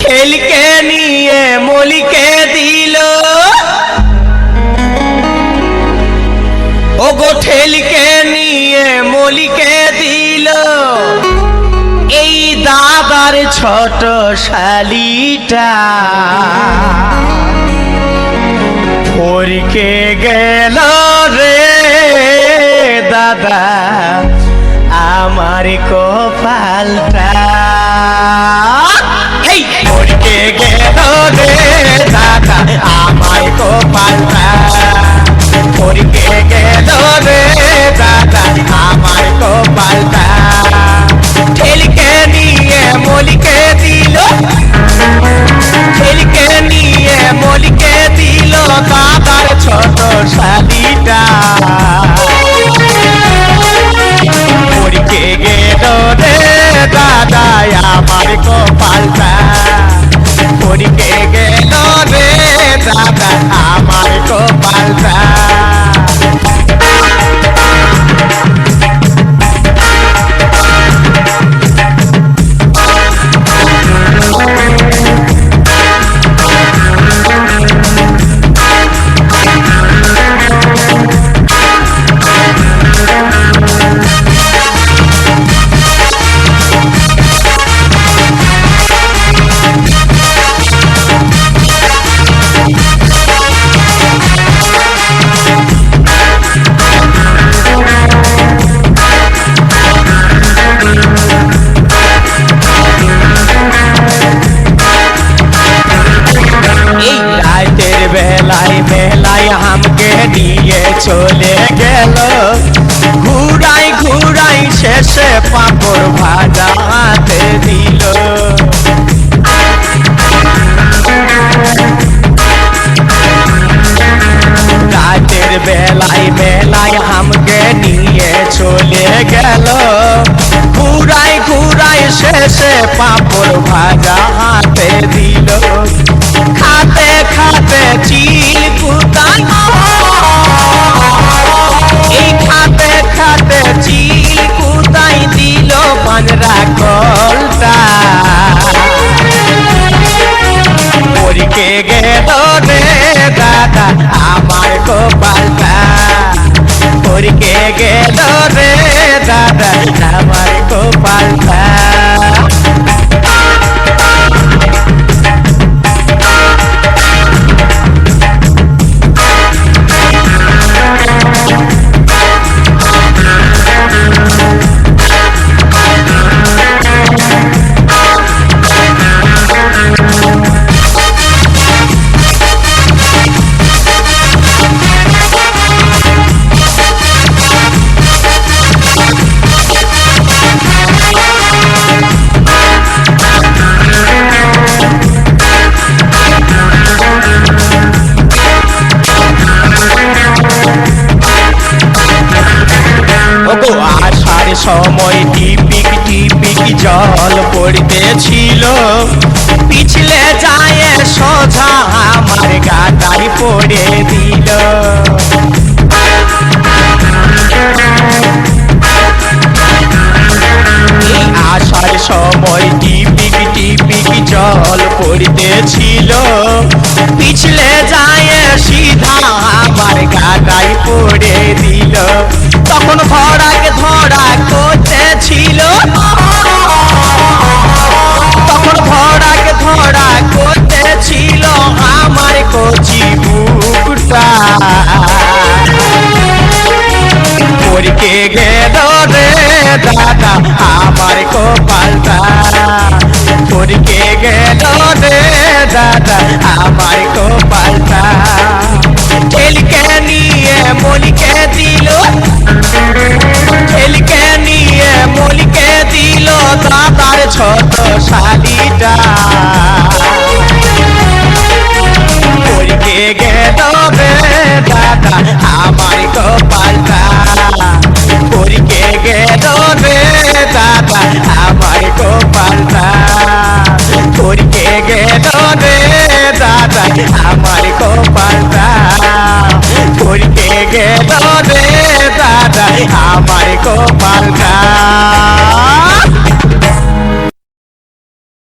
ঠেলকে নিয়ে মলিকে দিল, ওগো ঠেলকে নিয়ে মলিকে দিল এই দাদার ছোট শালিটা। পরকে গেল রে দাদা আমার কপালটা। এই পরকে গেল রে দাদা আমার কপালটা, পরকে গেল রে দাদা আমার কপালটা। ঠেলকে নিয়ে মলিকে দিল, ঠেলকে নিয়ে মলিকে দিল দাদার ছোট শালিটা। পরকে গেল রে দাদা আমার কপালটা, পরকে গেল রে দাদা আমার কপালটা। বেলায় বেলায় আমাকে নিয়ে চলে গেল, ঘুরাই ঘুরাই শেষে পাঁপড় ভাজা হাতে দিল। রাতের বেলায় বেলায় আমাকে নিয়ে চলে গেল, ঘুরাই ঘুরাই শেষে পাঁপড় ভাজা হাতে দিল। খাতে খাতে চিল কুতাই, এই খাতে খাতে চিল কুতাই দিল পাঁজরা কলটা। পরকে গেল রে দাদা আমার কপালটা, পরকে গেল রে দাদা আমার কপালটা। আসার সময় টিপিক টিপিক জল পড়তেছিল, পিছলে যায় সোজা আমার গাটাই পড়ে দিল। আসার সময় টিপিক টিপিক জল পড়তেছিল, পিছলে যায় সিধা আমার গাটাই পড়ে দিল। তখন ধরাকে ধরা করতেছিল, তখন ধরাকে ধরা করতেছিল আমার কচি বুকটা। পরকে গেল রে দাদা আমার কপালটা, পরকে গেল রে দাদা আমার কপালটা। ঠেলকে নিয়ে মলিকে দিল, ঠেলকে নিয়ে মলিকে দিল দাদার ছোট শালিটা। পরকে গেল রে দাদা আমার কপালটা, পরকে গেল রে দাদা আমার কপালটা। পরকে গেল রে দাদা আমার কপালটা, পরকে গেল রে দাদা আমার কপালটা।